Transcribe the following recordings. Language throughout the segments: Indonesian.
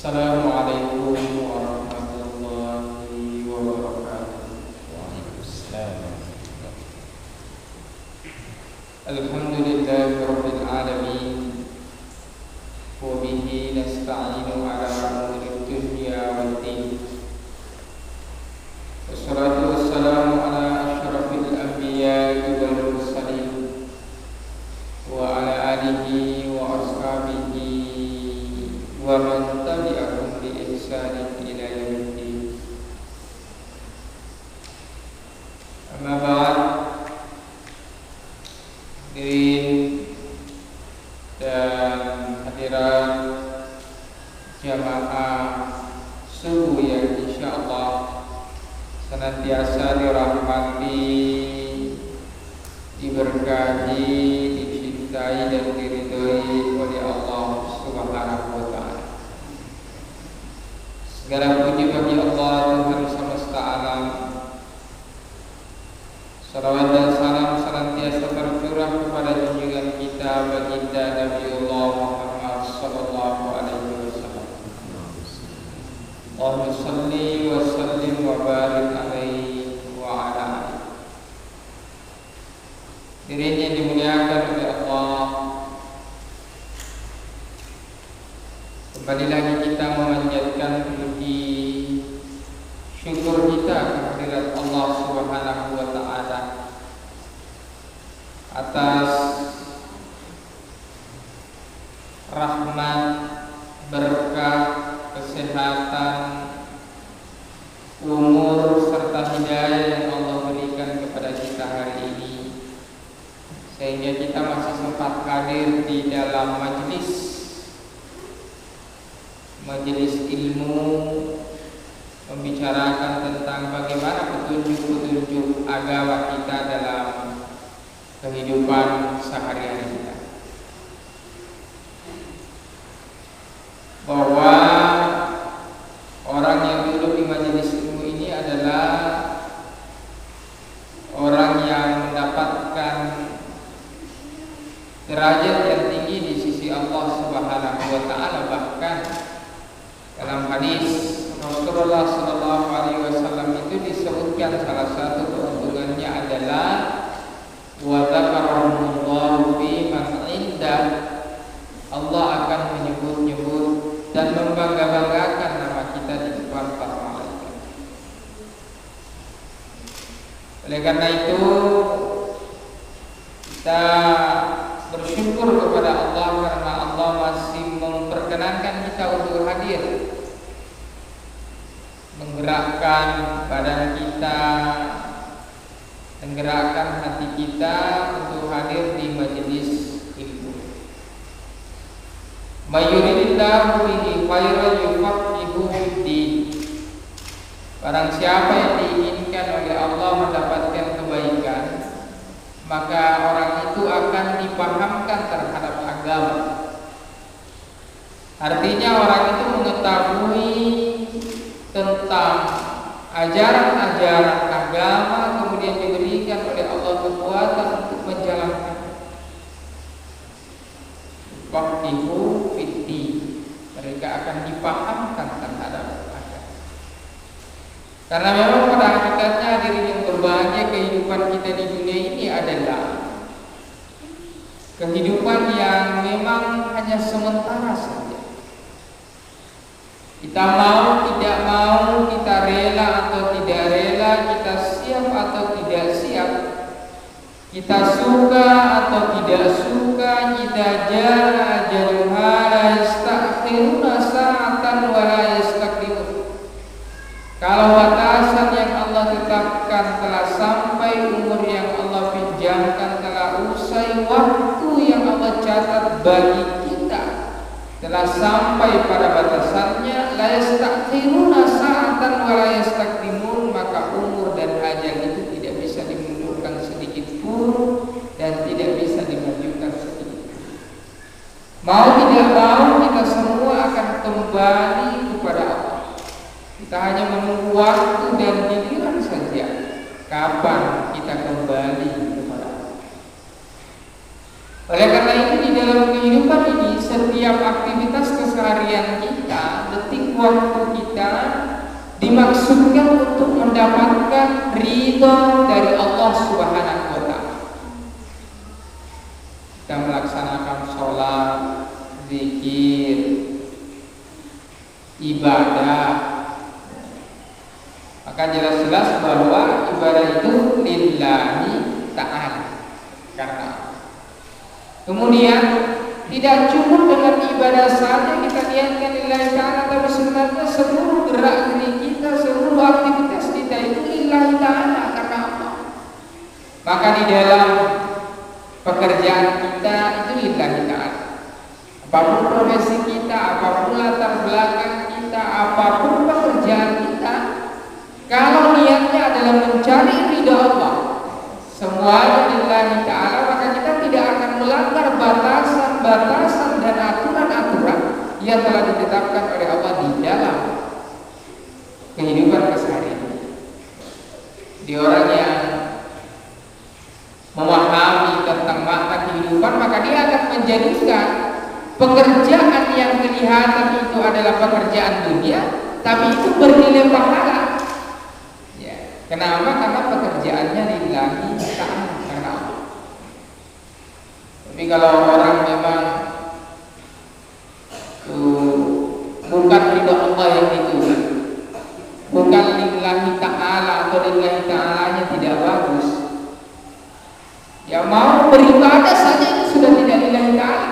Assalamualaikum warahmatullahi wabarakatuh. Waalaikumsalam. Alhamdulillahirabbil alamin. Wa bihi nasta'inu ala umuri dunya waddin. Wassalatu wassalamu ala asyrafil anbiya'i wal mursalin wa ala alihi wa ashabihi wa man tabi'ahum bi ihsanin ila yaumiddin. Amma ba'd. Hadirin dan hadirat jamaah subuh yang insyaallah senantiasa dirahmati, diberkahi, dicintai dan diridhoi oleh Allah Subhanahu wa taala. Segala puji bagi Allah Tuhan semesta alam. Salawat dan salam senantiasa tercurah kepada junjungan kita baginda Nabiullah Muhammad sallallahu alaihi wasallam. Allahumma shalli wa sallim wa barik alaihi wa ala alihi. Dirinya dimuliakan oleh Allah. Kembali lagi kita memanjatkan puji syukur kita kehadirat Allah Subhanahu wa taala atas rahmat, berkah, kesehatan, umur serta hidayah yang Allah berikan kepada kita hari ini, sehingga kita masih sempat hadir di dalam majelis ilmu, membicarakan tentang bagaimana petunjuk-petunjuk agama kita dalam kehidupan sehari-hari kita. Bahwa orang yang duduk di majelis ilmu ini adalah orang yang mendapatkan derajat yang tinggi di sisi Allah Subhanahu wa taala. Bahkan dalam hadis Rasulullah sallallahu alaihi wasallam itu disebutkan salah satu keuntungannya adalah wa dzakarallahu fi man indah. Allah akan menyebut-nyebut dan membangga-banggakan nama kita di depan para malaikat. Oleh karena itu kita bersyukur kepada Allah karena Allah masih memperkenankan kita untuk hadir, menggerakkan badan kita, menggerakkan hati kita untuk hadir di majelis ilmu. Mayuridillahu bihi khairan yufaqihu fid-din. Barang siapa yang diinginkan oleh Allah mendapatkan kebaikan, maka orang itu akan dipahamkan terhadap agama. Artinya orang itu mengetahui tentang ajaran-ajaran agama, kemudian diberikan oleh Allah kekuatan untuk menjalankan. Faqihu fid-din. Mereka akan dipahamkan terhadap agama. Karena memang pada hakikatnya hadirin yang berbahagia, kehidupan kita di dunia ini adalah kehidupan yang memang hanya sementara saja. Kita mau tidak mau, kita rela atau tidak rela, kita siap atau tidak siap, kita suka atau tidak suka, kita jala ajaluha la yastakhiruna sa'atan wa la yastaqdimun. Kalau batasan yang Allah tetapkan telah sampai, umur yang Allah pinjamkan telah usai, waktu yang Allah catat bagi kita telah sampai pada batasannya, la yastakhiruna sa'atan wa la yastaqdimun, maka umur dan ajal itu tidak bisa dimundurkan sedikit pun dan tidak bisa dimajukan sedikit pun. Mau tidak mau kita semua akan kembali kepada Allah. Kita hanya menunggu waktu dan giliran saja kapan kita kembali kepada Allah. Oleh karena itu di dalam kehidupan ini, setiap aktivitas keseharian kita, detik waktu kita dimaksudkan untuk mendapatkan ridha dari Allah Subhanahu wa Ta'ala. Kita melaksanakan sholat, zikir, ibadah, maka jelas-jelas bahwa ibadah itu lillahi ta'ala, karena kemudian tidak cukup dengan ibadah saja kita niatkan lillahi ta'ala, tapi sebenarnya seluruh gerak gerik kita, seluruh aktivitas kita itu lillahi ta'ala, karena Allah. Maka di dalam pekerjaan kita itu lillahi ta'ala. Apapun profesi kita, apapun latar belakang kita, apapun pekerjaan kita, kalau niatnya adalah mencari ridha Allah, semuanya lillahi ta'ala, maka kita tidak akan melanggar batasan-batasan dan aturan-aturan yang telah ditetapkan oleh Allah di dalam kehidupan keseharian. Di orang yang memahami tentang makna kehidupan, maka dia akan menjadikan pekerjaan yang kelihatan itu adalah pekerjaan dunia, tapi itu bernilai pahala. Ya. Kenapa? Karena pekerjaannya lillahi ta'ala, karena Allah. Tapi kalau orang memang bukan ridha Allah yang dituju, bukan lillahi ta'ala atau lillahi ta'alanya tidak bagus, ya mau beribadah saja itu sudah tidak lillahi ta'ala.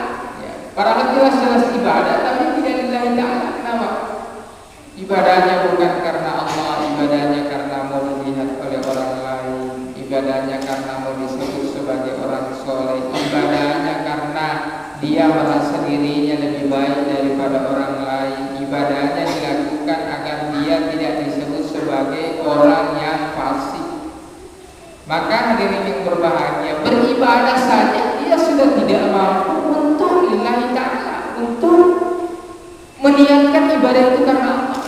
Padahal jelas-jelas ibadah tapi tidak lillahi ta'ala. Kenapa? Ibadahnya bukan karena Allah, ibadahnya karena mau dilihat oleh orang lain, ibadahnya karena mau disebut sebagai orang soleh, ibadahnya karena dia merasa dirinya lebih baik daripada orang lain, ibadahnya dilakukan agar dia tidak disebut sebagai orang yang fasik. Maka hadirin yang berbahagia, beribadah saja dia sudah tidak mampu untuk lillahi ta'ala, untuk meniatkan ibadah itu karena Allah.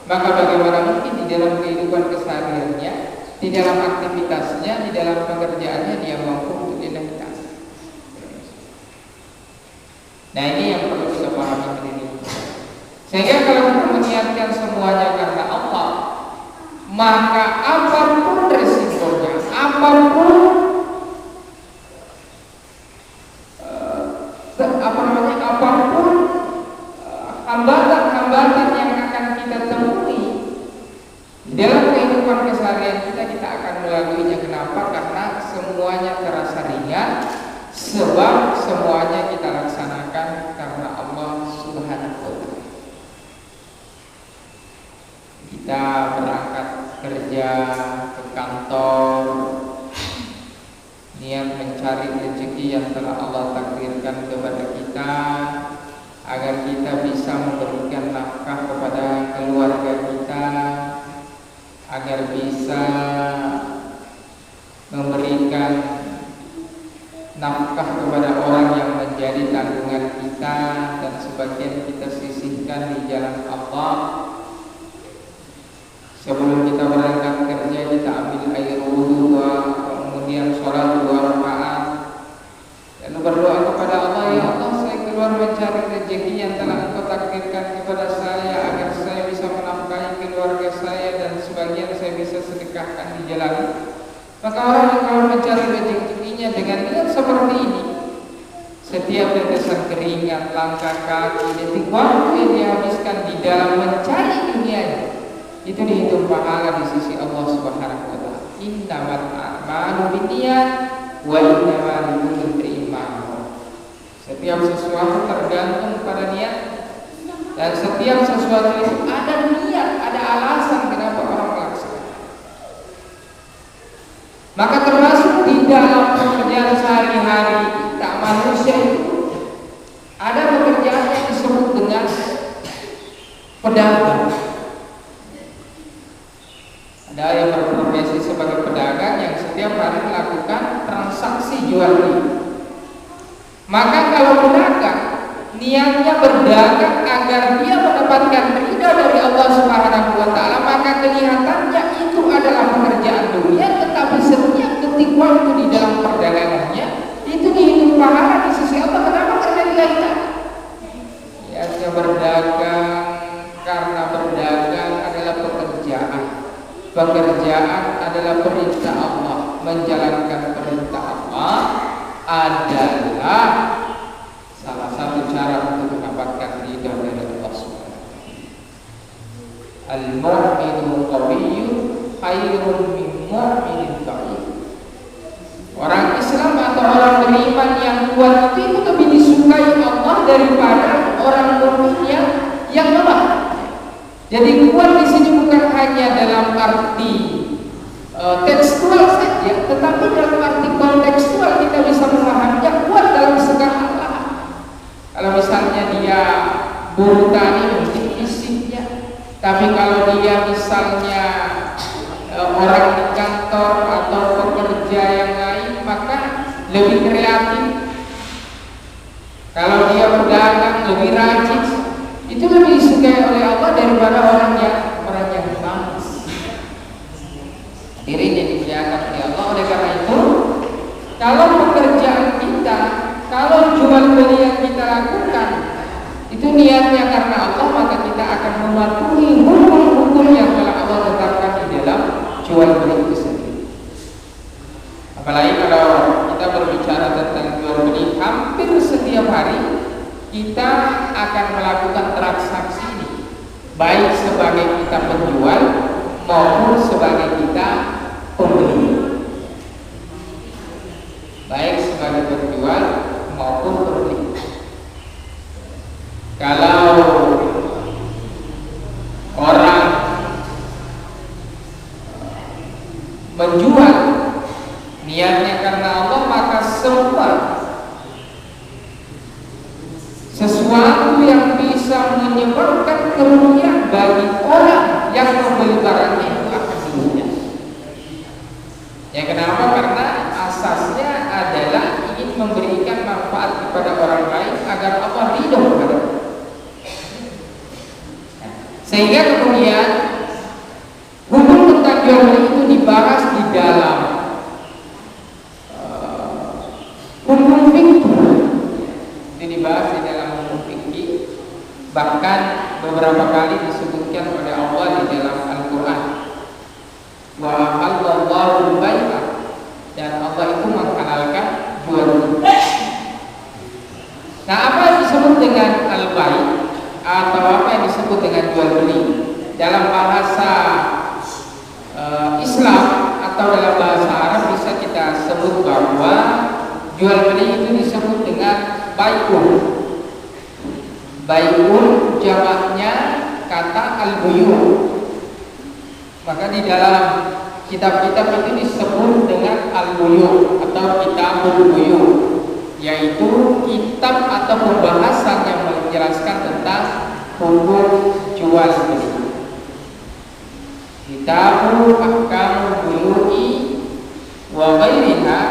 Maka bagaimana mungkin di dalam kehidupan kesehariannya, di dalam aktivitasnya, di dalam pekerjaannya dia mampu untuk lillahi ta'ala. Nah, ini yang perlu kita pahami ini. Sehingga kalau kita meniatkan semuanya karena Allah, maka apapun resikonya, apapun hambatan-hambatan yang akan kita temui dalam kehidupan keseharian kita, kita akan melaluinya. Kenapa? Karena semuanya terasa ringan, sebab semuanya kita laksanakan karena Allah Subhanahu wa Ta'ala. Kita berangkat kerja ke kantor, niat mencari rezeki yang telah Allah takdirkan kepada kita, agar kita bisa memberikan nafkah kepada keluarga kita, agar bisa memberikan nafkah kepada orang yang menjadi tanggungan kita, dan sebagian kita sisihkan di jalan Allah. Sebelum kita berangkat kerja, kita ambil air wudu, kemudian sholat 2 rakaat, lalu berdoa kepada Allah, ya Allah, saya keluar mencari rezeki yang telah Engkau takdirkan kepada saya, agar saya bisa menafkahi keluarga saya dan sebagian saya bisa sedekahkan di jalan. Maka orang yang keluar mencari rezekinya dengan niat seperti ini, setiap tetesan keringat, langkah kaki, detik waktu yang dihabiskan di dalam mencari dunianya, itu dihitung pahala di sisi Allah Subhanahu wa Ta'ala. Innamal a'malu binniyat wa innamal likulli imrin ma nawa. Setiap sesuatu tergantung pada niat, dan setiap sesuatu itu ada niat, ada alasan kenapa orang melaksanakan. Maka termasuk di dalam pekerjaan sehari-hari kita manusia itu ada pekerjaan yang disebut dengan pedagang. Ada yang berprofesi sebagai pedagang yang setiap hari melakukan transaksi jual beli. Maka kalau pedagang niatnya berdagang agar dia mendapatkan ridha dari Allah Subhanahu wa Ta'ala, maka kelihatannya itu adalah pekerjaan dunia, tetapi setiap detik waktu di dalam perdagangannya itu dihitung pahala di sisi Allah. Kenapa? Karena lillahi ta'ala. Niatnya berdagang karena pekerjaan adalah perintah Allah, menjalankan perintah Allah adalah salah satu cara untuk mendapatkan ridha dari Allah Subhanahu. Al-mu'minu qawiyyun khairun min mu'minin dha'if. Orang Islam atau orang beriman yang kuat itu lebih disukai Allah daripada orang mukmin yang lemah. Jadi kuat di sini bukan hanya dalam arti tekstual saja, tetapi dalam arti kontekstual kita bisa memahaminya kuat dalam segala hal. Kalau misalnya dia buruh tani mungkin fisiknya, tapi kalau dia misalnya orang di kantor atau pekerja yang lain, maka lebih kreatif. Kalau dia berdagang lebih rajin, itu lebih disukai oleh Allah daripada orang yang malas. Dirinya dimuliakan oleh Allah. Oleh karena itu, kalau pekerjaan kita, kalau jual beli yang kita lakukan itu niatnya karena Allah, maka kita akan mematuhi hukum-hukum yang telah Allah tetapkan di dalam jual beli itu sendiri. Apalagi kalau kita berbicara tentang jual beli, hampir setiap hari kita akan melakukan transaksi ini, baik sebagai kita penjual maupun sebagai kita pembeli. Baik sebagai penjual maupun pembeli. Kalau orang menjual niatnya karena Allah, maka semua sesuatu yang bisa menyebabkan kerugian bagi orang yang membeli barangnya itu akan dilunas. Ya, kenapa? Karena asasnya adalah ingin memberikan manfaat kepada orang lain agar Allah ridho kepada. Sehingga kemudian hukum tentang jual beli itu dibahas di dalam hukum fikih. Ini dibahas di dalam hukum fikih. Bahkan beberapa kali disebutkan oleh Allah di dalam Al-Quran. Wa ahallallahu al-bai'a, dan Allah itu menghalalkan jual beli. Nah, apa yang disebut dengan al-bai' atau apa yang disebut dengan jual beli dalam bahasa Islam atau dalam bahasa Arab bisa kita sebut bahwa jual beli itu disebut dengan bai'un. Bai'un jamaknya kata al-buyu'. Maka di dalam kitab-kitab itu disebut dengan al-buyu' atau kitabul buyu', yaitu kitab atau pembahasan yang menjelaskan tentang hukum jual beli. Kitabul ahkamul buyu'i wa ghairiha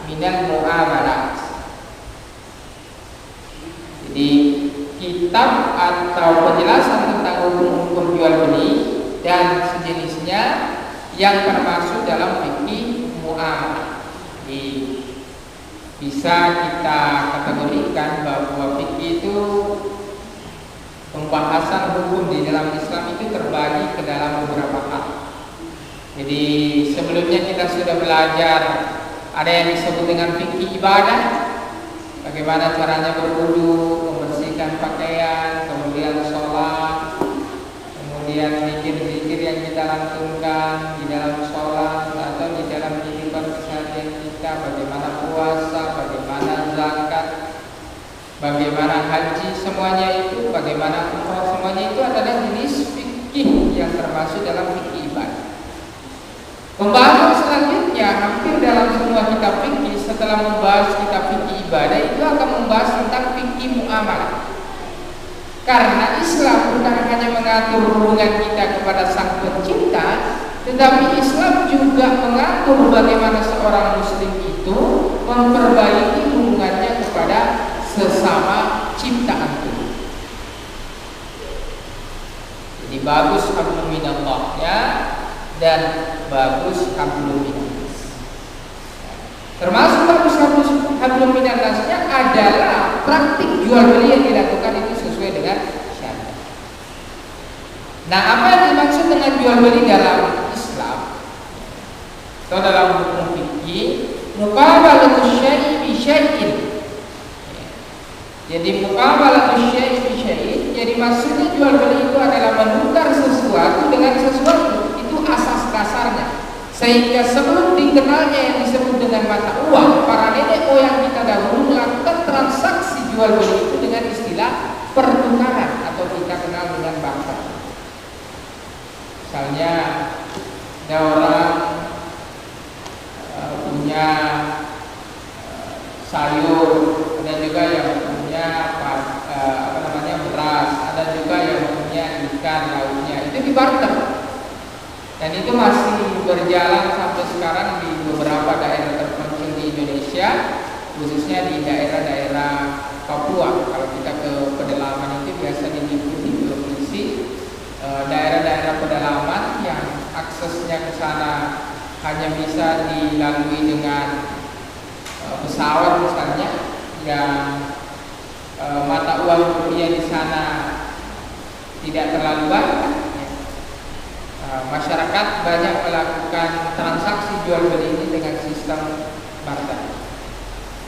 minal muamalat. Jadi kitab atau penjelasan tentang hukum jual beli dan sejenisnya yang termasuk dalam fikih muamalah. Bisa kita kategorikan bahwa fikih itu pembahasan hukum di dalam Islam itu terbagi ke dalam beberapa hal. Jadi sebelumnya kita sudah belajar ada yang disebut dengan fikih ibadah, bagaimana caranya berwudu, membersihkan pakaian, kemudian sholat, kemudian zikir-zikir yang kita lantunkan di dalam sholat atau di dalam kehidupan keseharian kita, bagaimana puasa, bagaimana zakat, bagaimana haji, semuanya itu, bagaimana umrah, semuanya itu adalah jenis fikih yang termasuk dalam fikih ibadah. Pembahasan selanjutnya hampir dalam semua kitab fikih setelah membahas kitab fikih ibadah itu akan membahas tentang fikih muamalah. Karena Islam bukan hanya mengatur hubungan kita kepada Sang Pencipta, tetapi Islam juga mengatur bagaimana seorang muslim itu memperbaiki hubungannya kepada sesama ciptaan Tuhan. Jadi bagus hablum minallah ya, dan bagus hablum minannas. Termasuk bagus hablum minannasnya adalah praktik jual beli yang dilakukan itu sesuai dengan syariat. Nah, apa yang dimaksud dengan jual beli dalam Islam? atau dalam hukum fikih muqabalatu syai'i bi syai'in. Jadi muqabalatu syai'i bi syai'in, jadi maksudnya jual beli itu adalah menukar sesuatu dengan sesuatu. Itu asas dasarnya. Sehingga sebelum dikenalnya yang disebut dengan mata uang, para nenek moyang kita dahulu melakukan transaksi jual beli itu dengan istilah pertukaran atau kita kenal dengan barter. Misalnya ada orang punya sayur, ada juga yang punya beras, ada juga yang punya ikan lautnya, itu dibarter. Dan itu masih berjalan sampai sekarang di beberapa daerah terpencil di Indonesia, khususnya di daerah-daerah Papua. Kalau kita ke pedalaman itu biasa diikuti provinsi, daerah-daerah pedalaman yang aksesnya ke sana hanya bisa dilalui dengan pesawat misalnya, yang mata uang rupiah di sana tidak terlalu banyak. Masyarakat banyak melakukan transaksi jual beli ini dengan sistem barter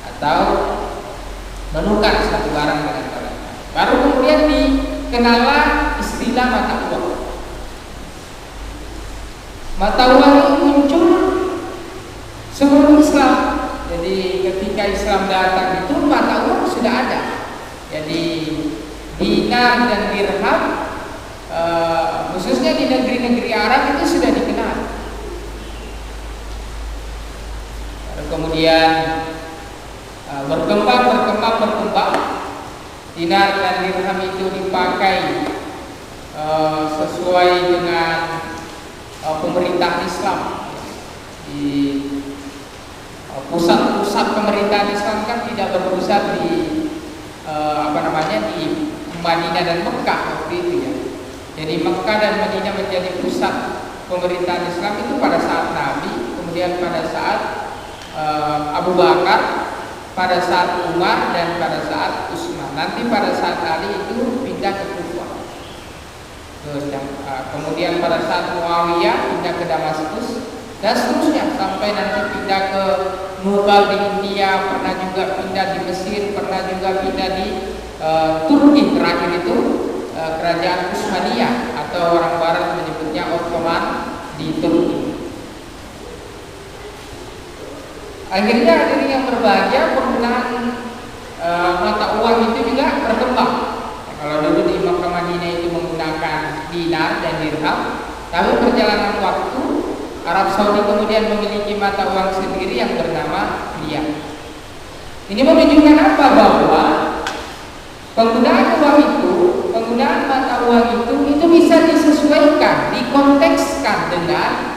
atau menukar satu barang dengan barang. Baru kemudian dikenallah istilah mata uang. Mata uang ini muncul sebelum Islam. Jadi ketika Islam datang itu mata uang sudah ada. Jadi dinar dan dirham, khususnya di negeri-negeri Arab itu sudah dikenal. Kemudian berkembang. Dinar dan dirham itu dipakai sesuai dengan pemerintah Islam. Di pusat-pusat pemerintahan Islam kan tidak berpusat di di Madinah dan Mekah waktu itu ya. Jadi Mekah dan Madinah menjadi pusat pemerintahan Islam itu pada saat Nabi, kemudian pada saat Abu Bakar, pada saat Umar, dan pada saat Utsman. Nanti pada saat Ali itu pindah ke Kufah. Kemudian pada saat Muawiyah pindah ke Damaskus, dan seterusnya sampai nanti pindah ke Mughal di India, pernah juga pindah di Mesir, pernah juga pindah di Turki, terakhir itu kerajaan Utsmaniyah atau orang barat menyebutnya Ottoman di Turki. Akhirnya hadirin yang berbahagia, penggunaan mata uang itu juga berkembang. Kalau dulu di Makkah Madinah itu menggunakan dinar dan dirham, tapi perjalanan waktu Arab Saudi kemudian memiliki mata uang sendiri yang bernama riyal. Ini menunjukkan apa? Bahwa penggunaan mata uang itu bisa disesuaikan, dikontekskan dengan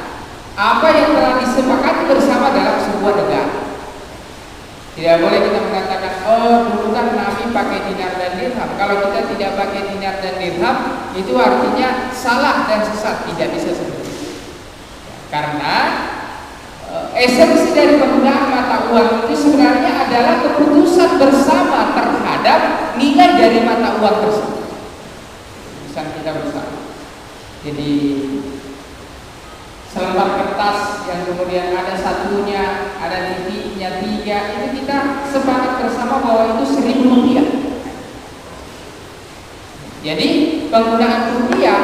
apa yang telah disepakati bersama dalam sebuah negara. Tidak boleh kita mengatakan, dulu kan Nabi pakai dinar dan dirham, kalau kita tidak pakai dinar dan dirham itu artinya salah dan sesat. Tidak bisa seperti itu. Karena esensi dari penggunaan mata uang itu sebenarnya adalah keputusan bersama terhadap nilai dari mata uang tersebut. Keputusan kita bersama. Jadi selembar kertas yang kemudian ada satunya, ada titiknya 3, itu kita sepakat bersama bahwa itu 1.000 rupiah. Jadi penggunaan rupiah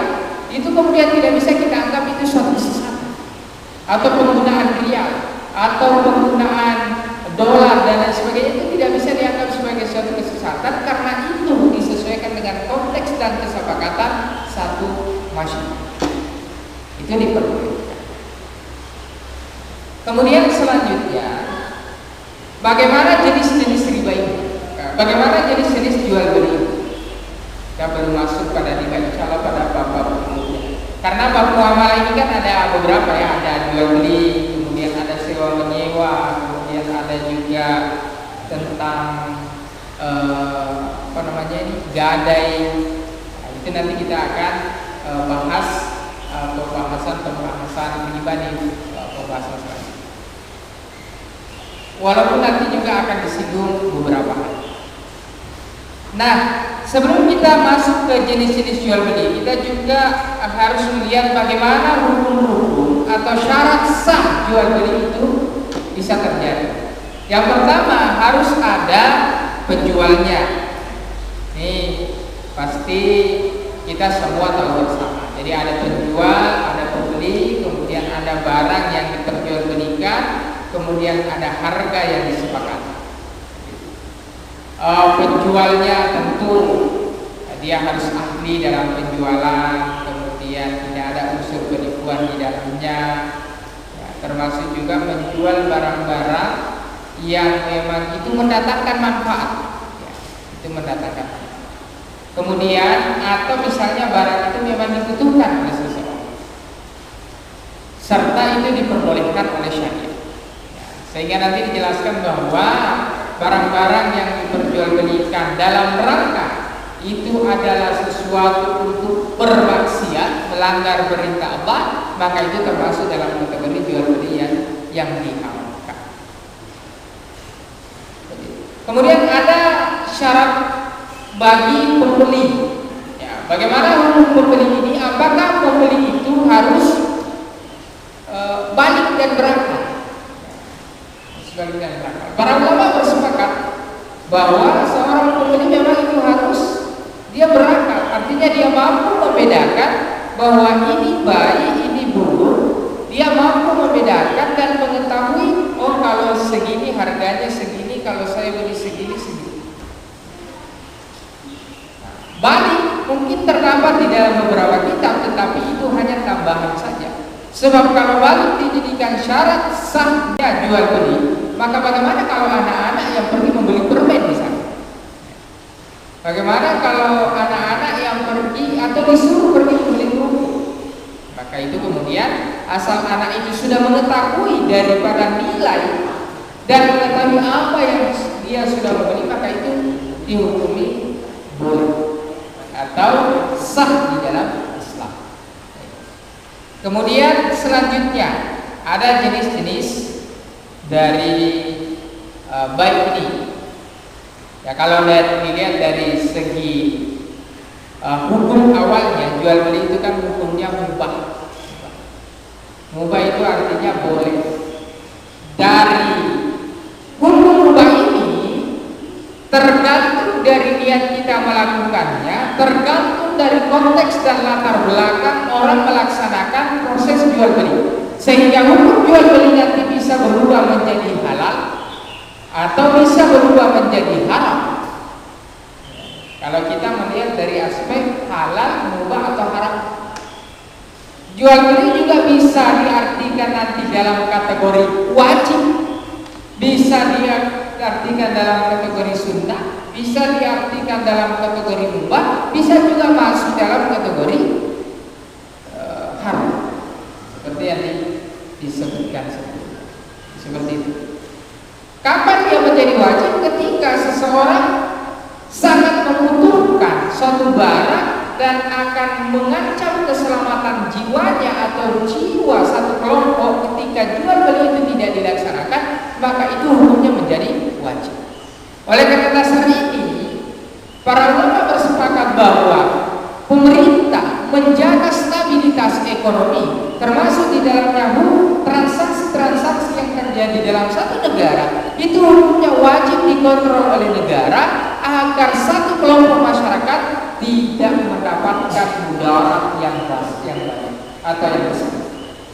itu kemudian tidak bisa kita anggap itu suatu kesesatan, atau penggunaan riyal, atau penggunaan dolar dan lain sebagainya itu tidak bisa dianggap sebagai suatu kesesatan, karena itu disesuaikan dengan konteks dan kesepakatan satu masyarakat. Itu diperlukan. Kemudian selanjutnya, bagaimana jenis-jenis riba ini? Bagaimana jenis-jenis jual beli? Kita belum masuk pada riba, insya Allah pada bab-bab umumnya. Karena bab muamalah ini kan ada beberapa ya, ada jual beli, kemudian ada sewa menyewa, kemudian ada juga tentang gadai. Nah, itu nanti kita akan bahas pembahasan riba di pembahasan selanjutnya. Walaupun nanti juga akan disinggung beberapa hal. Nah, sebelum kita masuk ke jenis-jenis jual beli, kita juga harus melihat bagaimana rukun-rukun atau syarat sah jual beli itu bisa terjadi. Yang pertama harus ada penjualnya. Nih pasti kita semua tahu bersama. Jadi ada penjual, ada pembeli, kemudian ada barang yang diperjualbelikan, kemudian ada harga yang disepakati. Penjualnya tentu dia harus ahli dalam penjualan, kemudian tidak ada unsur penipuan di dalamnya, ya, termasuk juga menjual barang-barang yang memang itu mendatangkan manfaat, ya, itu mendatangkan. Kemudian atau misalnya barang itu memang dibutuhkan oleh seseorang, serta itu diperbolehkan oleh syariat, ya, sehingga nanti dijelaskan bahwa barang-barang yang diperjualbelikan dalam rangka itu adalah sesuatu untuk bermaksiat, melanggar perintah Allah, maka itu termasuk dalam kategori jual beli yang diharamkan. Kemudian ada syarat bagi pembeli. Ya, bagaimana hukum pembeli ini? Apakah pembeli itu harus balik dan berangkat? Para ulama bersepakat bahwa seorang pembeli memang itu harus dia berakal, artinya dia mampu membedakan bahwa ini baik, ini buruk. Dia mampu membedakan dan mengetahui, oh kalau segini harganya segini, kalau saya beli segini. Balik mungkin terdapat di dalam beberapa kitab, tetapi itu hanya tambahan saja. Sebab kalau balik dijadikan syarat sahnya jual beli, maka bagaimana kalau anak-anak yang pergi membeli permen di sana? Bagaimana kalau anak-anak yang pergi atau disuruh pergi membeli kerupuk? Maka itu kemudian asal anak itu sudah mengetahui daripada nilai dan mengetahui apa yang dia sudah membeli, maka itu dihukumi boleh atau sah di dalam Islam. Kemudian selanjutnya ada jenis-jenis dari baik ini. Ya, kalau dilihat dari segi hukum awalnya, jual beli itu kan hukumnya mubah. Mubah itu artinya boleh. Dari hukum mubah ini tergantung dari niat kita melakukannya, tergantung dari konteks dan latar belakang orang melaksanakan proses jual beli. Sehingga hukum jual beli nanti bisa berubah menjadi halal atau bisa berubah menjadi haram. Kalau kita melihat dari aspek halal, mubah atau haram, jual beli juga bisa diartikan nanti dalam kategori wajib, bisa diartikan dalam kategori sunnah, bisa diartikan dalam kategori mubah, bisa juga masuk dalam kategori haram, seperti yang disebutkan seperti itu. Kapan dia menjadi wajib? Ketika seseorang sangat membutuhkan suatu barang dan akan mengancam keselamatan jiwanya atau jiwa satu kelompok. Ketika jual beli itu tidak dilaksanakan, maka itu hukumnya menjadi wajib. Oleh karena dasar ini, para ulama bersepakat bahwa pemerintah menjaga stabilitas ekonomi, termasuk di dalamnya transaksi-transaksi yang terjadi dalam satu negara, itu hukumnya wajib dikontrol oleh negara agar satu kelompok masyarakat tidak mendapatkan mudarat yang banyak atau yang besar.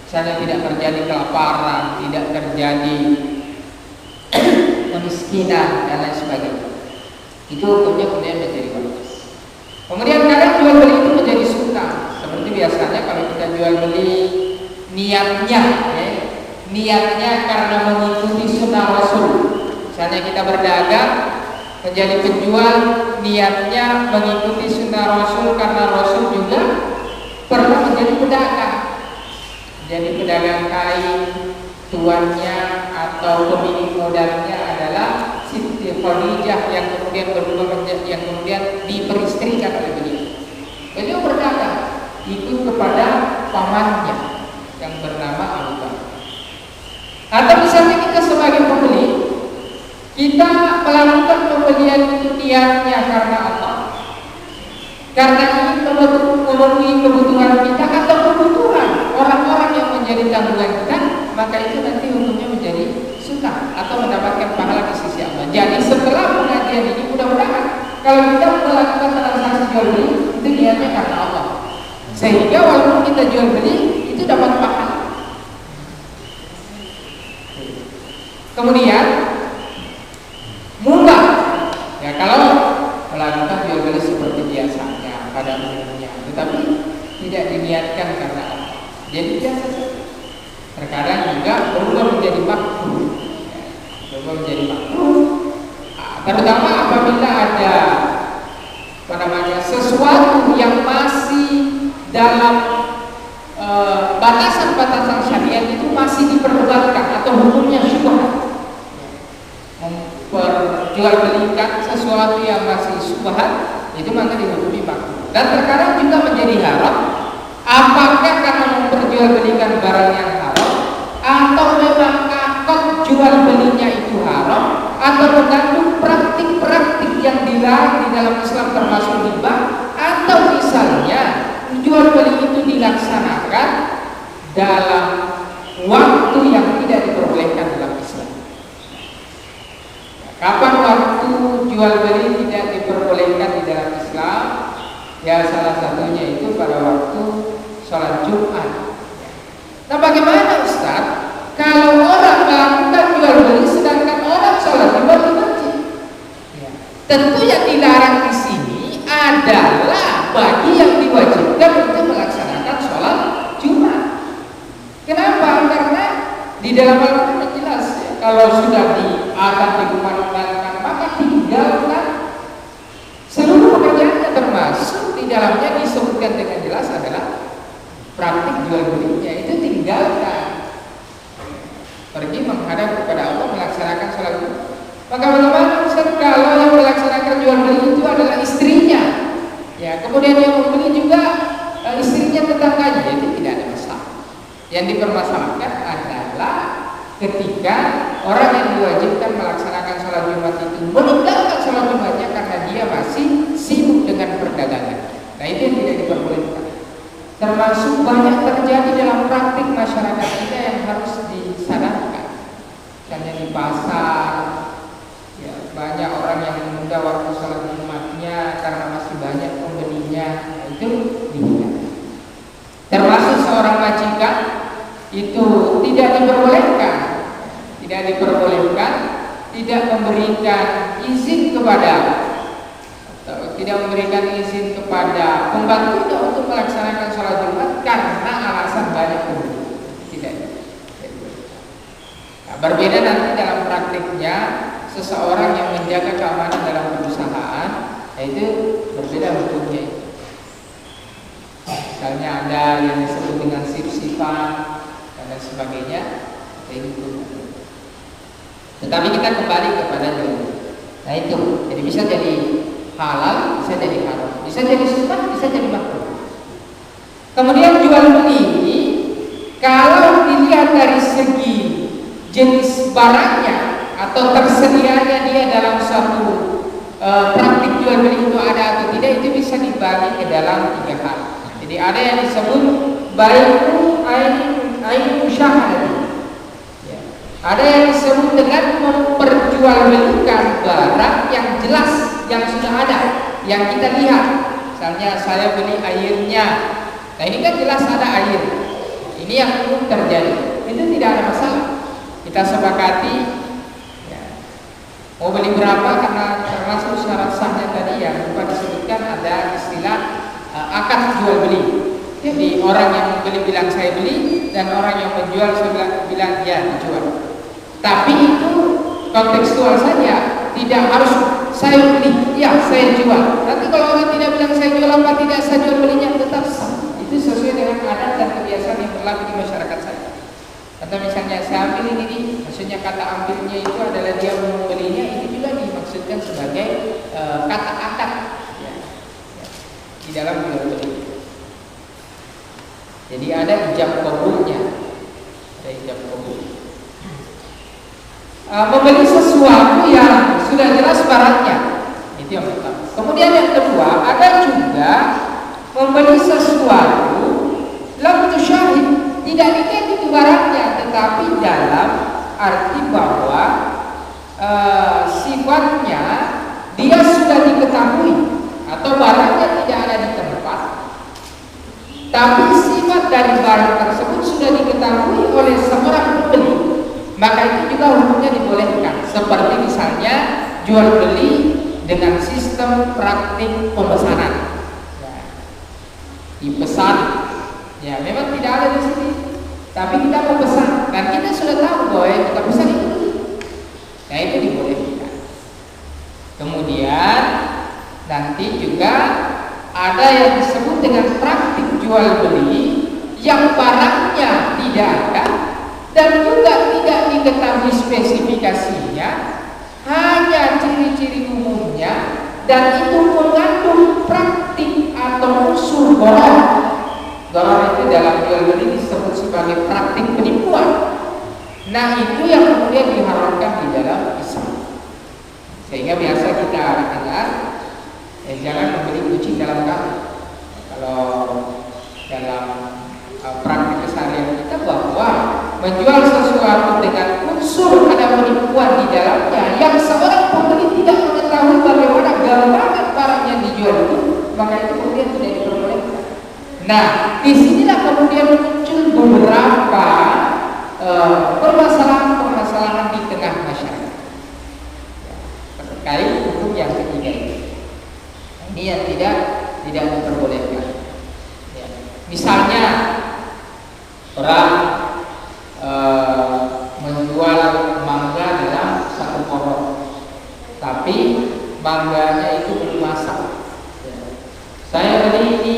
Misalnya tidak terjadi kelaparan, tidak terjadi kemiskinan dan lain sebagainya. Itu hukumnya kemudian menjadi wajib. Kemudian kadang jual beli itu menjadi sunnah. Seperti biasanya kalau kita jual beli niatnya karena mengikuti sunnah Rasul. Misalnya kita berdagang, menjadi penjual niatnya mengikuti sunnah Rasul karena Rasul juga pernah menjadi pedagang. Jadi pedagang kain, tuannya atau pemilik modalnya adalah Siti Khadijah yang kemudian berubah menjadi yang kemudian diperistrikan oleh beliau. Beliau berdagang ikut kepada pamannya yang bernama Abu Bakar. Atau misalnya kita sebagai pembeli, kita melakukan pembelian itu niatnya karena apa? Karena ingin memenuhi kebutuhan kita atau kebutuhan orang-orang yang menjadi tanggungan maka itu nanti hukumnya menjadi sunnah atau mendapatkan pahala di sisi Allah. Jadi setelah pengajian ini mudah-mudahan kalau kita melakukan transaksi jual beli itu niatnya karena Allah, sehingga walaupun kita jual beli itu dapat pahala. Kemudian mudah ya kalau melakukan jual beli seperti biasanya pada umumnya, tetapi tidak diniatkan karena Allah, jadi biasa saja. Terkadang juga berubah menjadi makruh, berubah menjadi makruh, terutama apabila ada sesuatu yang masih dalam batasan-batasan syariat itu masih diperdebatkan atau hukumnya syubhat. Memperjualbelikan sesuatu yang masih syubhat itu maka dihukumi makruh. Dan terkadang juga menjadi haram. Apakah karena memperjualbelikan barang yang haram, atau memang akad jual belinya itu haram, atau mengandung praktik-praktik yang dilarang di dalam Islam termasuk riba, atau misalnya jual beli itu dilaksanakan dalam waktu yang tidak diperbolehkan dalam Islam. Kapan waktu jual beli tidak diperbolehkan di dalam Islam? Ya salah satunya itu pada waktu sholat Jumat. Nah bagaimana Ustaz kalau orang melakukan jual beli sedangkan orang sholat Jumat di masjid? Ya. Tentu yang dilarang di sini adalah bagi yang diwajibkan untuk melaksanakan sholat Jumat. Kenapa? Karena di dalam Al-Quran jelas ya, kalau sudah akan dikumandangkan maka tinggalkan seluruh pekerjaannya, termasuk di dalamnya disebutkan dengan jelas adalah praktik jual belinya itu tinggalkan, pergi menghadap kepada Allah melaksanakan sholat Jumat. Maka bagaimana Ustaz kalau yang melaksanakan jual beli itu adalah istrinya, ya kemudian yang membeli juga istrinya tetangganya, itu tidak ada masalah. Yang dipermasalahkan adalah ketika orang yang diwajibkan melaksanakan sholat Jumat itu meninggalkan sholat Jumatnya karena dia masih sibuk dengan perdagangan. Nah itu yang tidak diperbolehkan. Termasuk banyak terjadi dalam praktik masyarakat kita yang harus disadarkan. Misalnya di pasar, ya, banyak orang yang menunda waktu sholat Jumatnya karena masih banyak pembelinya. Nah, itu dihindari. Termasuk seorang majikan itu tidak diperbolehkan, tidak memberikan izin kepada pembantunya untuk melaksanakan sholat Jumat karena alasan banyak pembeli. Tidak. Nah, berbeda nanti dalam praktiknya seseorang yang menjaga keamanan dalam perusahaan, itu berbeda hukumnya. Misalnya ada yang disebut dengan sip-sipan dan sebagainya, itu. Tetapi kita kembali kepada jual. Nah itu, jadi bisa jadi halal, bisa jadi haram, bisa jadi sunnah, bisa jadi makruh. Kemudian jual beli, kalau dilihat dari segi jenis barangnya atau tersedianya dia dalam suatu praktik jual beli itu ada atau tidak, itu bisa dibagi ke dalam 3 hal. Jadi ada yang disebut bai'u ain syahad. Ada yang disebut dengan memperjualbelikan barang yang jelas, yang sudah ada, yang kita lihat. Misalnya saya beli airnya, nah ini kan jelas ada air. Ini yang umum terjadi. Itu tidak ada masalah. Kita sepakati ya, mau beli berapa karena termasuk syarat sahnya tadi yang lupa disebutkan ada istilah akad jual beli. Jadi orang yang membeli bilang saya beli, dan orang yang menjual bilang ya dijual. Tapi itu kontekstual saja, tidak harus saya beli, ya saya jual. Nanti kalau orang tidak bilang saya jual apa tidak saya jual belinya tetap sah. Itu sesuai dengan adat dan kebiasaan yang berlaku di masyarakat saya. Atau misalnya saya ambil ini, maksudnya kata ambilnya itu adalah dia membelinya, itu juga dimaksudkan sebagai kata akad ya, di dalam jual beli. Jadi ada ijab qabulnya, ada ijab qabul. Membeli sesuatu yang sudah jelas barangnya, itu yang pertama. Kemudian yang kedua, ada juga membeli sesuatu lam tusyahid, tidak dilihat itu barangnya, tetapi tapi sifat dari barang tersebut sudah diketahui oleh seorang pembeli, maka itu juga hukumnya dibolehkan. Seperti misalnya jual beli dengan sistem praktik pemesanan. Ya, dipesan, ya memang tidak ada di sini, tapi kita mau pesan dan kita sudah tahu bahwa yang kita pesan itu, nah itu dibolehkan. Kemudian nanti juga ada yang disebut dengan praktik jual beli yang barangnya tidak ada dan juga tidak diketahui spesifikasinya, hanya ciri-ciri umumnya, dan itu mengandung praktik atau unsur gharar. Gharar itu dalam jual beli disebut sebagai praktik penipuan. Nah itu yang kemudian diharamkan di dalam Islam. Sehingga biasa kita dengar, jangan membeli kucing dalam karung. Kalau dalam praktik keseharian kita, bahwa menjual sesuatu dengan unsur ada penipuan di dalamnya yang seorang pembeli tidak mengetahui bagaimana gambaran barangnya dijual itu, maka itu kemudian tidak diperbolehkan. Nah, disinilah kemudian muncul beberapa permasalahan-permasalahan di tengah masyarakat terkait hukum yang ketiga ini. Ini yang tidak diperbolehkan. Ya. Misalnya orang menjual mangga dalam satu pohon, tapi mangganya itu belum masak. Ya. Saya beli ini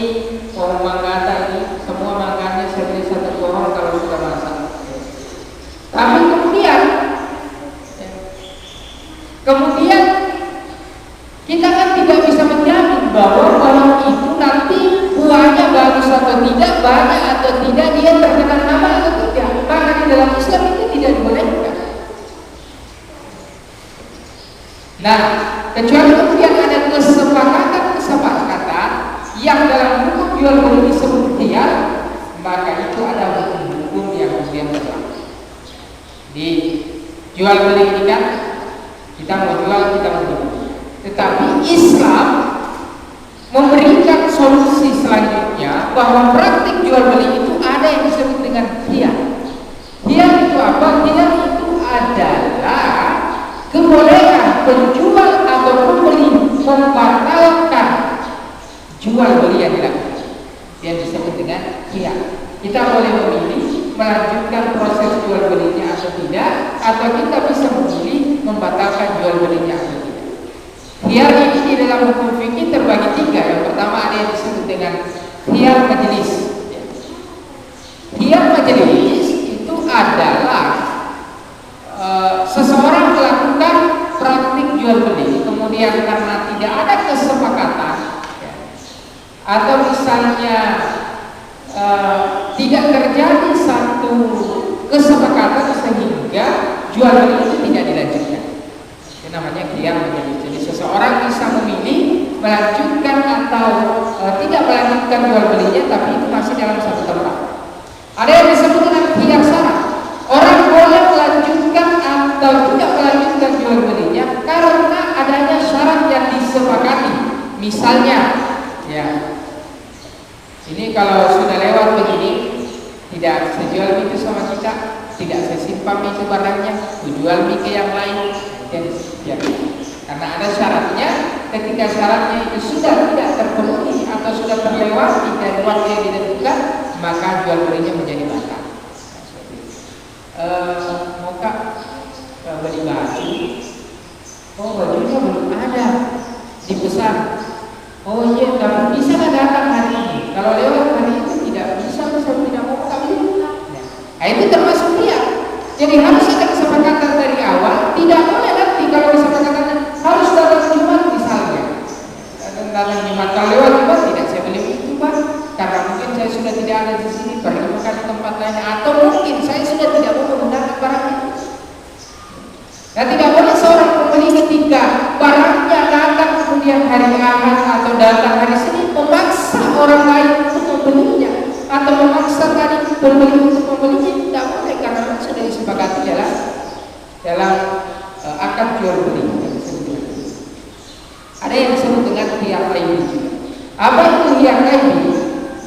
pohon mangga ini, semua mangganya saya beli satu pohon kalau sudah masak. Ya. Tapi kemudian kita kan tidak bisa menjamin bahwa barang itu nanti buahnya bagus atau tidak, banyak atau tidak, dia terkena hama atau tidak. Bahkan di dalam Islam itu tidak dibolehkan. Nah, kecuali kemudian ada kesepakatan yang dalam hukum jual beli disebut khiyar, maka itu ada hukum-hukum yang kemudian berlaku. Di jual beli ini kan kita mau jual, kita mau beli. Tetapi Islam memberikan solusi selanjutnya bahwa praktik jual beli itu ada yang disebut dengan khiyar. Khiyar itu apa? Khiyar itu adalah kebolehan penjual atau pembeli membatalkan jual beli yang dilakukan. Yang disebut dengan khiyar. Kita boleh memilih melanjutkan proses jual belinya atau tidak, atau kita bisa memilih membatalkan jual belinya atau tidak. Khiyar ini di dalam hukum fikih terbagi tiga. Yang pertama ada yang disebut dengan khiyar majelis. Khiyar majelis itu adalah seseorang melakukan praktik jual beli, kemudian karena tidak ada kesepakatan, atau misalnya tidak terjadi satu kesepakatan sehingga jual beli itu tidak dilanjutkan. Itu namanya khiyar majelis. Jadi seseorang bisa memilih melanjutkan atau tidak melanjutkan jual belinya, tapi itu masih dalam satu tempat. Ada yang disebut dengan khiyar syarat. Orang boleh melanjutkan atau tidak melanjutkan jual belinya karena adanya syarat yang disepakati. Misalnya, ya, ini kalau sudah lewat begini, tidak saya jual itu sama kita, tidak saya simpan itu barangnya, jual ke yang lain, ya. Karena ada syaratnya. Ketika syaratnya itu sudah tidak terpenuhi atau sudah terlewati dari waktu yang ditentukan, maka jual belinya menjadi batal. Mau kak beli baju? Oh, bajunya belum ada, dipesan. Oh iya, tapi bisa nggak datang hari ini? Kalau lewat hari ini tidak bisa, saya tidak mau kami. Nah, itu termasuk dia. Jadi harus ada kesepakatan dari awal. Tidak boleh nanti kalau kesepakatannya harus datang Jumat misalnya. Datang Jumat, kalau lewat Jumat tidak saya beli itu Pak, karena mungkin saya sudah tidak ada di sini, pergi makan di tempat lain, atau mungkin saya sudah tidak mau menggunakan barang itu. Nah, tidak boleh seorang pembeli ketika barangnya datang kemudian hari Ahad atau datang hari Senin memaksa orang lain untuk membelinya, atau memaksa tadi pembeli untuk membelinya. Tidak boleh, karena sudah disepakati dalam akad jual beli. Ada yang disebut dengan khiyar aibi. Apa itu khiyar aibi?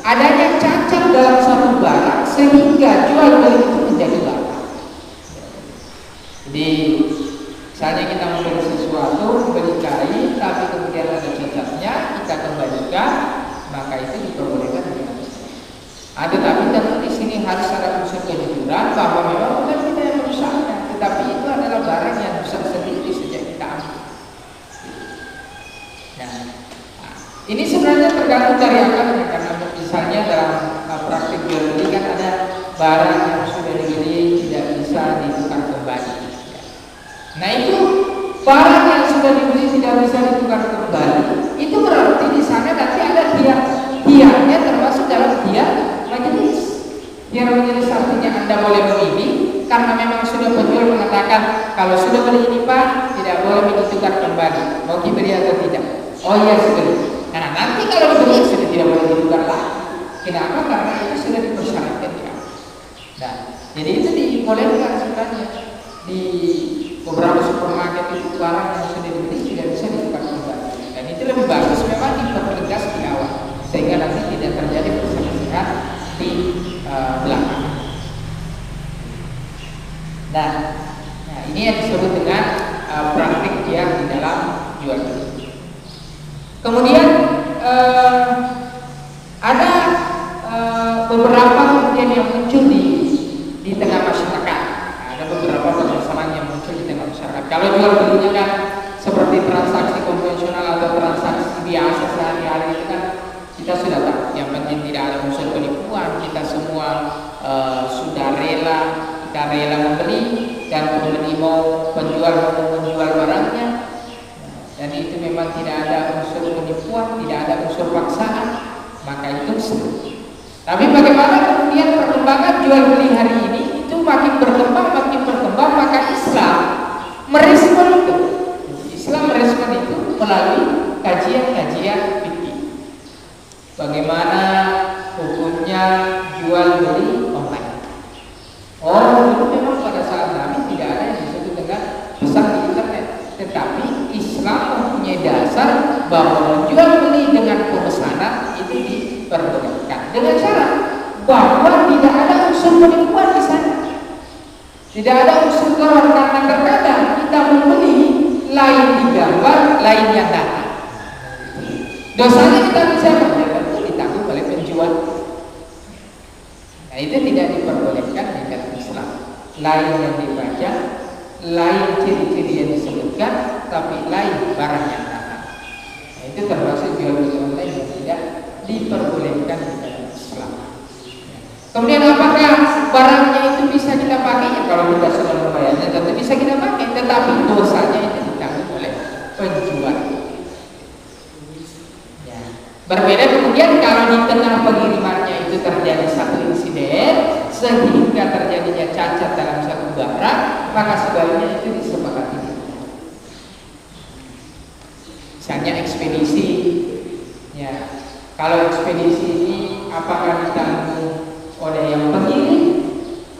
Adanya adanya cacat dalam suatu barang sehingga jual beli itu menjadi batal. Jadi misalnya kita membeli sesuatu, membeli kain, tapi kemudian ada cacatnya, kita kembalikan, maka itu diperbolehkan dengan Islam. Tetapi tentu di sini harus ada unsur kejujuran bahwa memang bukan kita yang merusaknya, tetapi itu adalah barang yang rusak sendiri sejak kita ambil. Nah, ini sebenarnya tergantung dari akalnya, karena misalnya dalam praktik jual beli kan ada barang yang sudah dibeli tidak bisa ditukar kembali. Nah itu barang yang sudah dibeli tidak bisa ditukar kembali, itu berarti di sana nanti ada hiarnya termasuk dalam hiar majelis. Hiar majelis artinya Anda boleh memilih, karena memang sudah penjual mengatakan kalau sudah beli ini Pak tidak boleh ditukar kembali, mau dibeli atau tidak? Oh iya sudah. Nah nanti kalau dibeli sudah tidak boleh ditukar lagi. Kenapa? Karena itu sudah dipersyaratkan ya. Nah jadi itu dibolehkan sebenarnya di beberapa supermarket itu barang yang sudah dibeli tidak bisa ditukar kembali, dan itu lebih bagus memang dipertegas di awal sehingga nanti tidak terjadi perselisihan di belakang. Nah ini yang disebut dengan praktik yang di dalam jual beli. Kemudian ada beberapa kemudian yang muncul di tengah masyarakat. Ada beberapa permasalahan yang muncul di tengah masyarakat. Kalau jual belinya kan seperti transaksi konvensional atau transaksi biasa sehari-hari itu kan kita sudah tahu. Yang penting tidak ada unsur penipuan. Kita semua sudah rela, kita rela membeli dan pembeli mau penjual menjual barangnya. Dan itu memang tidak ada unsur penipuan, tidak ada unsur paksaan, maka itu sah. Tapi bagaimana kemudian perkembangan jual beli hari ini itu makin berkembang, maka Islam merespon itu. Islam merespon itu melalui kajian-kajian fikih. Bagaimana hukumnya jual beli online? Dulu memang pada saat Nabi tidak ada yang disebut dengan pesan di internet, tetapi Islam mempunyai dasar bahwa jual beli dengan pemesanan itu diperbolehkan dengan syarat bahwa tidak ada unsur penipuan di sana. Tidak ada unsur koron, karena terkadang kita membeli lain digambar, lain yang datang. Dosanya kita bisa ditanggung oleh penjual. Nah itu tidak diperbolehkan di dalam Islam. Lain yang dibaca, lain ciri-ciri yang disebutkan, tapi lain barang yang datang. Nah itu termasuk jual beli online yang tidak diperbolehkan di dalam Islam. Kemudian apakah barangnya itu bisa kita pakai? Ya, kalau kita sudah membayarnya tentu bisa kita pakai, tetapi dosanya itu ditanggung oleh penjual. Ya. Berbeda kemudian kalau di tengah pengirimannya itu terjadi satu insiden sehingga terjadinya cacat dalam satu barang, maka sebaliknya itu disepakati. Misalnya ekspedisi, ya kalau ekspedisi ini apakah ditanggung oleh yang pengirim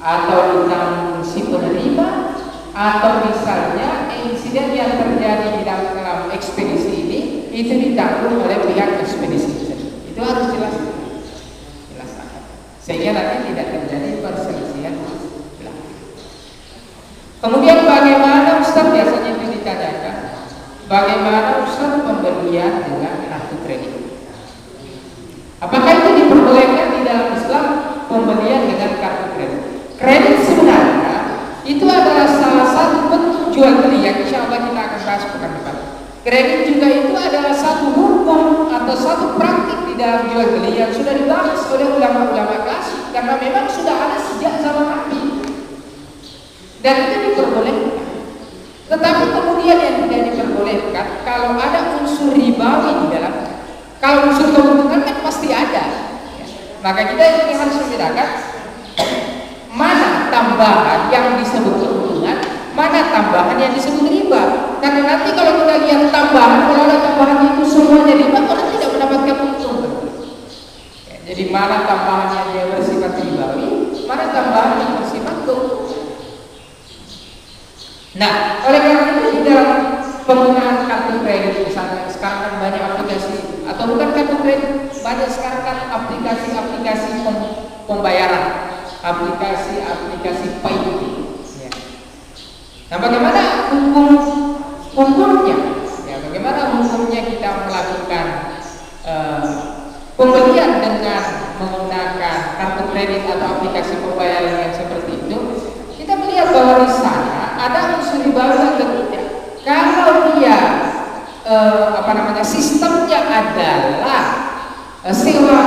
atau ditanggung si penerima, atau misalnya insiden yang terjadi di dalam ekspedisi ini itu ditanggung oleh pihak ekspedisi. Itu harus jelas sehingga nanti tidak terjadi perselisihan. Kemudian bagaimana Ustaz, biasanya itu ditanyakan, bagaimana Ustaz pembelian dengan kartu kredit? Apakah itu diperbolehkan di dalam Islam pembelian dengan kartu kredit? Kredit sebenarnya itu adalah salah satu bentuk jual beli yang insya Allah kita akan bahas pekan depan. Kredit juga itu adalah satu hukum atau satu praktik di dalam jual beli yang sudah dibahas oleh ulama-ulama klasik, karena memang sudah ada sejak zaman Nabi dan itu diperbolehkan. Tetapi kemudian yang tidak diperbolehkan kalau ada unsur ribawi di dalamnya. Kalau unsur keuntungan kan pasti ada, maka kita ini harus membedakan mana tambahan yang disebut keuntungan, mana tambahan yang disebut riba. Karena nanti kalau kita lihat tambahan, kalau ada tambahan itu semuanya riba, orang tidak mendapatkan untung. Jadi mana tambahan yang dia bersifat ribawi, mana tambahan yang bersifat keuntungan. Nah, oleh karena itu di dalam penggunaan kartu kredit, misalnya sekarang kan banyak aplikasi, atau bukan kartu kredit, banyak sekarang kan aplikasi-aplikasi pembayaran, aplikasi-aplikasi payment. Ya. Nah, bagaimana hukumnya? Ya, bagaimana hukumnya kita melakukan pembelian dengan menggunakan kartu kredit atau aplikasi pembayaran yang seperti itu? Kita melihat bahwa di sana ada unsur ribawi atau tidak. Kalau dia sistemnya adalah sewa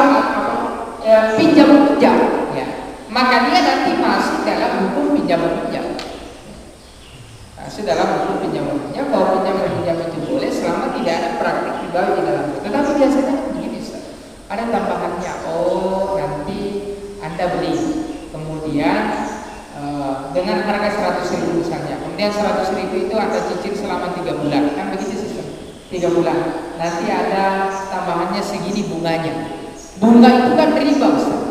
pinjam, ya, maka dia nanti masuk dalam hukum pinjam. Masuk dalam hukum pinjam, bahwa pinjam itu boleh selama tidak ada praktik ribawi di dalamnya. Tetapi biasanya begini, ada tambahannya. Oh, nanti Anda beli, kemudian dengan harga 100.000 misalnya, kemudian 100.000 itu Anda cicil selama 3 bulan, kan begitu sistem 3 bulan. Nanti ada tambahannya segini bunganya. Bunga itu kan riba, Ustaz.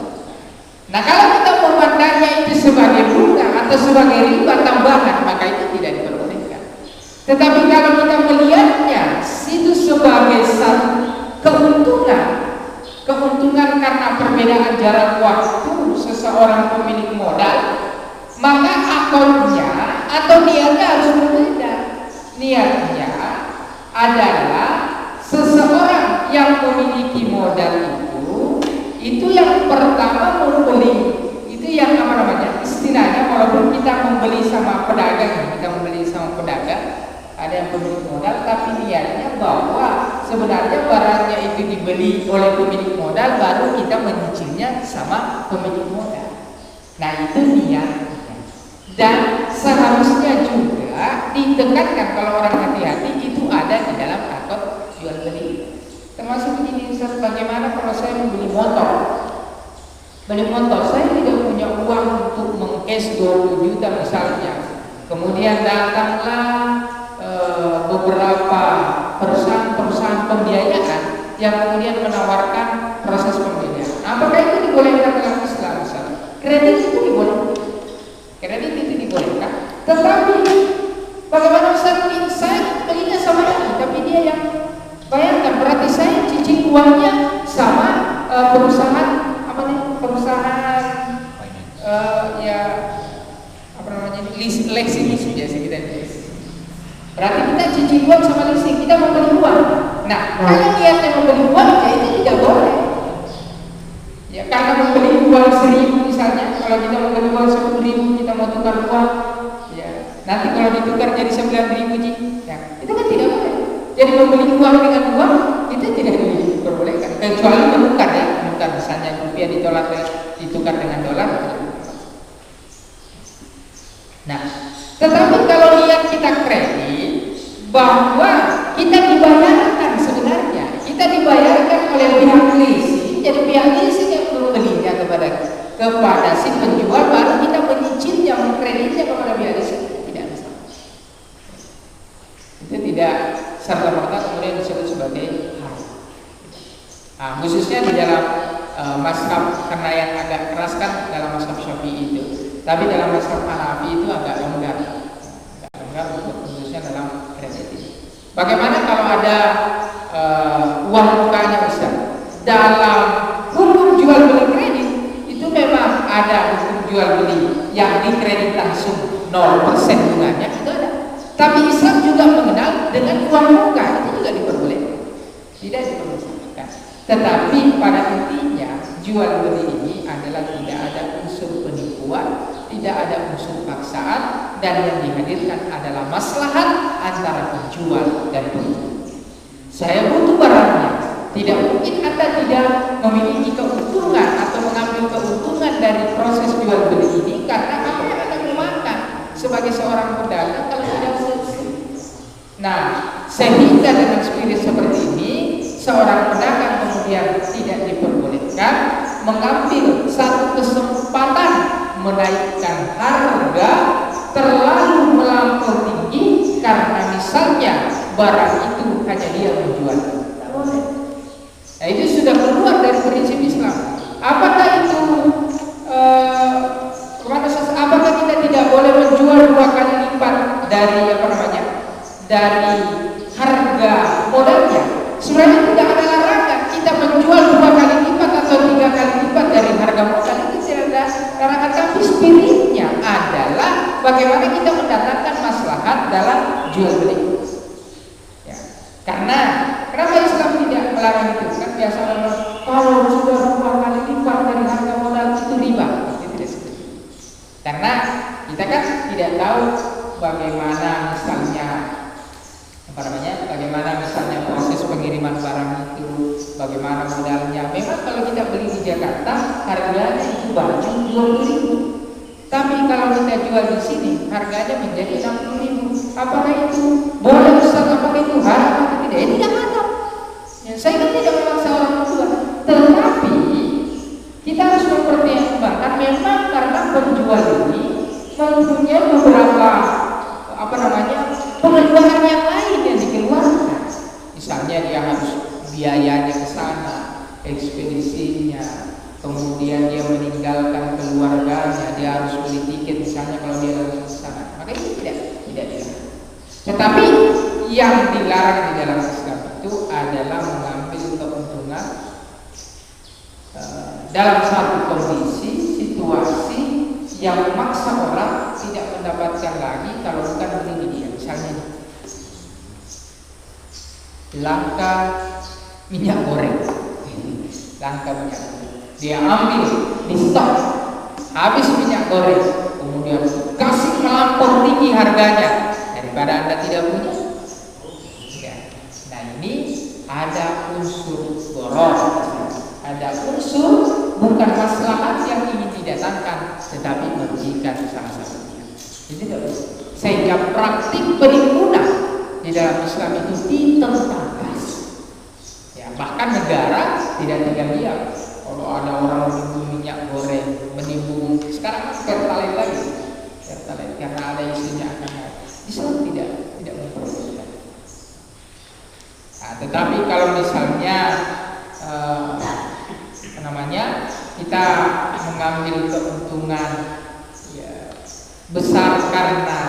Nah, kalau kita memandangnya itu sebagai bunga atau sebagai riba tambahan, maka itu tidak diperbolehkan. Tetapi kalau kita melihatnya itu sebagai satu keuntungan karena perbedaan jarak waktu seseorang pemilik modal, maka akunnya atau niatnya harus berbeda. Niatnya adalah seseorang yang memiliki modal itu yang pertama membeli, itu yang istilahnya, walaupun kita membeli sama pedagang, ada yang pemilik modal, tapi niatnya bahwa sebenarnya barangnya itu dibeli oleh pemilik modal, baru kita menyicilnya sama pemilik modal. Nah, itu niatnya. Dan seharusnya juga ditekankan, kalau orang hati-hati, itu ada di dalam akad jual beli. Termasuk begini, Ustaz, bagaimana kalau saya membeli motor? Beli motor, saya tidak punya uang untuk mengcash 20 juta misalnya. Kemudian datanglah beberapa perusahaan pembiayaan yang kemudian menawarkan proses pembiayaan. Apakah itu dibolehkan dalam Islam? Kredit itu dibolehkan. Tetapi bagaimana Ustaz, saya belinya sama ini, tapi dia yang bayarkan, berarti saya cicil uangnya sama perusahaan leasing biasa kita. Berarti kita cicil uang sama leasing, kita membeli uang. Nah, kalau niatnya membeli uang, ya itu tidak boleh. Ya, karena membeli uang 1.000 misalnya, kalau kita membeli uang 10.000, kita mau tukar uang, ya nanti kalau ditukar jadi 9.000, ya itu kan tidak boleh. Jadi membeli uang dengan uang itu tidak diperbolehkan, kecuali menukar, misalnya rupiah ditukar dengan dolar. Nah, tetapi kalau lihat kita kredit, bahwa kita dibayarkan, sebenarnya kita dibayarkan oleh pihak leasing, jadi pihak leasing yang membelinya kepada si penjual, baru kita menyicilnya, mengkreditnya kepada pihak leasing. Tidak bisa. Itu tidak serta-merta kemudian disebut sebagai hal. Nah, khususnya di dalam mazhab, karena yang agak keras kan dalam mazhab Syafi'i itu, tapi dalam mazhab Hanafi itu agak longgar untuk khususnya dalam kredit. Bagaimana kalau ada uang mukanya besar? Dalam hukum jual beli kredit itu memang ada hukum jual beli yang di kredit langsung 0% bunganya, itu ada. Tapi Islam juga mengenal dengan uang muka, itu juga diperbolehkan, tidak diperbolehkan. Tetapi pada intinya jual beli ini adalah tidak ada unsur penipuan, tidak ada unsur paksaan, dan yang dihadirkan adalah maslahat antara penjual dan pembeli. Saya butuh barangnya, tidak mungkin Anda tidak memiliki keuntungan atau mengambil keuntungan dari proses jual beli ini, karena apa yang Anda mau makan sebagai seorang pedagang kalau tidak selesai. Nah, sehingga dengan spirit seperti ini, seorang pedagang kemudian tidak diperbolehkan mengambil satu kesempatan menaikkan harga terlalu melampau tinggi, karena misalnya barang itu hanya dia menjual. Nah, itu sudah keluar dari prinsip Islam. Apakah itu apakah kita tidak boleh menjual 2 kali lipat dari dari harga modalnya? Sebenarnya tidak ada larangan kita menjual 2 kali bagaimana kita mendatangkan maslahat dalam jual beli. Ya. Karena kenapa Islam tidak melarang itu? Kan biasa orang kalau sudah 2 kali lipat dari harga modal itu riba. Itu tidak seperti itu. Karena kita kan tidak tahu bagaimana misalnya bagaimana misalnya proses pengiriman barang itu, bagaimana modalnya. Memang kalau kita beli di Jakarta harganya itu baju 20.000, tapi kalau kita jual di sini harganya menjadi 60.000. Apakah itu boleh Ustaz? Apakah itu haram atau tidak? Ini tidak haram. Ya, saya kan tidak memaksa orang tua, tetapi kita harus mempertimbangkan memang karena penjual ini mempunyai beberapa pengeluaran yang lain yang dikeluarkan. Misalnya dia harus biayanya ke sana, ekspedisinya, kemudian dia meninggalkan keluarganya, dia harus beli tiket misalnya kalau dia harus ke sana. Maka itu tidak dilarang. Tetapi yang dilarang di dalam Islam itu adalah mengambil keuntungan dalam satu kondisi, situasi yang memaksa orang tidak mendapatkan lagi kalau bukan beli dia. Misalnya langka minyak goreng, dia ambil di stok, habis minyak goreng, kemudian kasih melampau tinggi harganya daripada Anda tidak punya. Ya. Nah ini ada unsur boros, ada unsur bukan maslahat yang ingin didatangkan, tetapi merugikan salah satu pihak. Jadi sehingga praktik penimbunan di dalam Islam itu ditentang. Ya, bahkan negara tidak tinggal diam. Kalau ada orang menimbun minyak goreng, menimbun sekarang pertalite lagi, pertalite karena ada isunya akan naik. Islam tidak memperbolehkan. Nah, tetapi kalau misalnya kita mengambil keuntungan ya, besar karena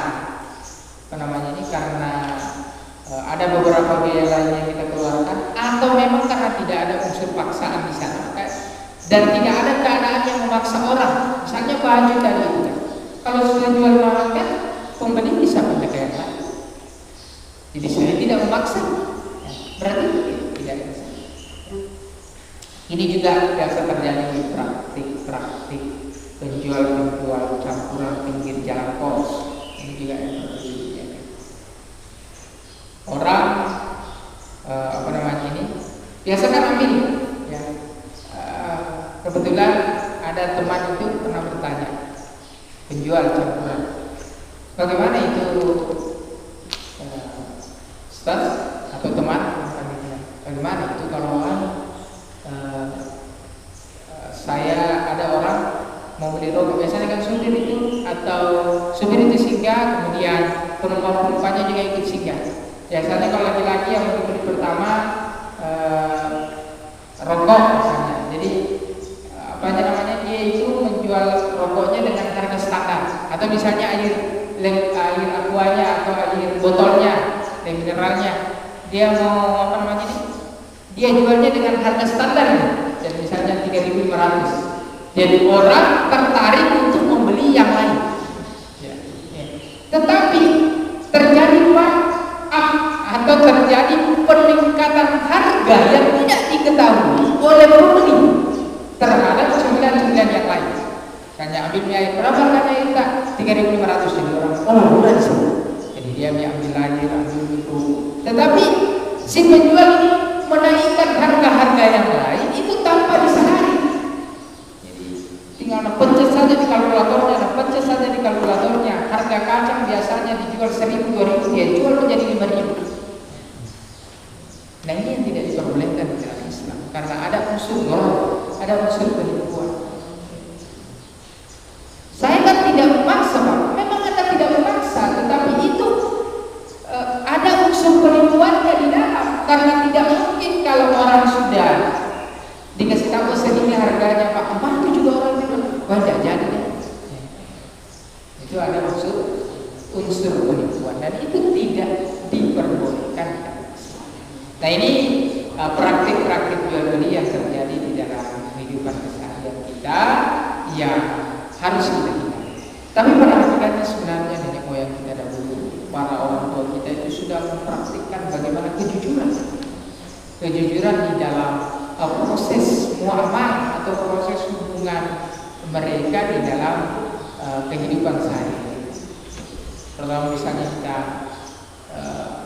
karena ada beberapa biaya lain yang kita keluarkan, atau memang karena tidak ada unsur paksaan di sana, dan tidak ada keadaan yang memaksa orang. Misalnya baju tadi itu, kalau sudah jual mahal kan pembeli bisa pindah ke yang lain. Jadi saya tidak memaksa, berarti tidak bisa. Ini juga biasa terjadi di praktik penjual campuran pinggir jalan pos. Ini juga yang terjadi. Orang ini biasa kan ambil ya. Kebetulan ada teman itu pernah bertanya, penjual campuran, bagaimana itu Ustaz atau teman, bagaimana itu kalau saya ada orang mau beli rokok, biasanya kan supir itu singgah, kemudian penumpang-penumpangnya juga ikut singgah. Biasanya kalau laki-laki yang beli pertama rokok misalnya, jadi dia itu menjual rokoknya dengan harga standar, atau misalnya air aquanya atau air botolnya, air mineralnya, dia mau dia jualnya dengan harga standar, dan misalnya 3.500. Jadi orang tertarik untuk membeli yang lain. Ya. Tetapi terjadi atau terjadi peningkatan harga yang tidak diketahui oleh pembeli terhadap cemilan-cemilan yang lain. Misalnya ambilnya air berapa harganya itu? 3.500. Jadi orang udah disebut. Jadi dia ambil lagi, ambil itu. Tetapi si penjual ini menaikkan harga-harga yang lain itu tanpa disadari. Jadi tinggal pencet saja di kalkulatornya, harga kacang biasanya dijual 1.000, 2.000, dia jual menjadi 5.000. Nah ini yang tidak diperbolehkan di dalam Islam, karena ada unsur ada unsur penipuan. Saya kan tidak memaksa, Pak. Memang Anda tidak memaksa, tetapi itu ada unsur penipuannya di dalam, karena tidak mungkin kalau orang sudah dikasih tahu segini harganya, Pak, itu juga orang bilang, wajah jadi deh. Itu ada unsur penipuan, dan itu tidak diperbolehkan. Nah ini praktik-praktik jual beli yang terjadi di dalam kehidupan keseharian kita yang harus kita hindari. Tapi pada hakikatnya karena sebenarnya nenek moyang kita dahulu, para orang tua kita itu sudah mempraktikkan bagaimana kejujuran di dalam proses muamalah atau proses hubungan mereka di dalam kehidupan sehari-hari. Terutama misalnya kita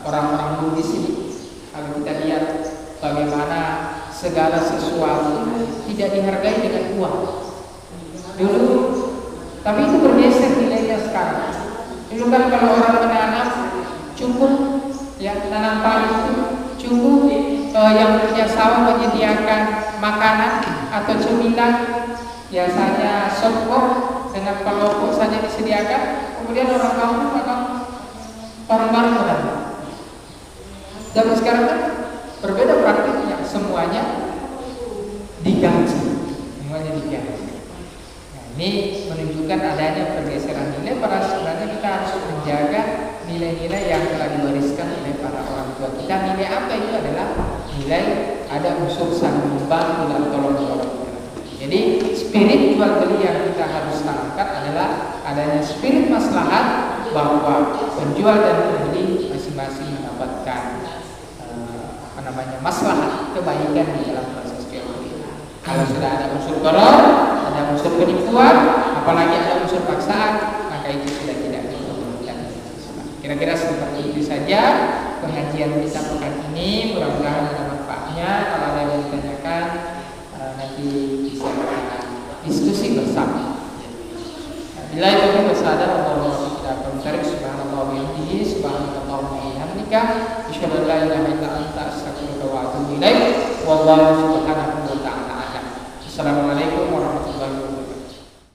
orang-orang Buddhis ini, kalau kita lihat bagaimana segala sesuatu tidak dihargai dengan uang dulu, tapi itu bergeser nilainya sekarang. Dulu kan kalau orang menanam cukup, ya tanam padi itu cukup, yang punya sawah menyediakan makanan atau cemilan, biasanya sopok dengan pelopok saja disediakan, kemudian orang kampung akan orang baru menanam. Zaman sekarang kan berbeda praktiknya, semuanya digaji. Nah, ini menunjukkan adanya pergeseran nilai. Pada sebenarnya kita harus menjaga nilai-nilai yang telah diwariskan oleh para orang tua kita. Nilai apa itu adalah nilai ada unsur saling membantu dan tolong menolong. Jadi spirit jual beli yang kita harus tanamkan adalah adanya spirit maslahat, bahwa penjual dan pembeli masing-masing mendapatkan maslahat, kebaikan di dalam proses jual beli. Kalau sudah ada unsur koror, ada unsur penipuan, apalagi ada unsur paksaan, maka itu sudah tidak diperbolehkan. Kira-kira seperti itu saja pengajian kita pekan ini. Mudah-mudahan ada manfaatnya. Kalau ada yang ditanyakan, nanti bisa kita diskusi bersama. Bila itu kita sadar, Allah kita akan mencari subhanallah wa bihamdihi, subhanallah wa bihamdika, asyhadu an la ilaha illa anta, astaghfiruka wa atubu ilaik. Wallahu subhanahu wa ta'ala a'lam. Assalamualaikum warahmatullahi wabarakatuh.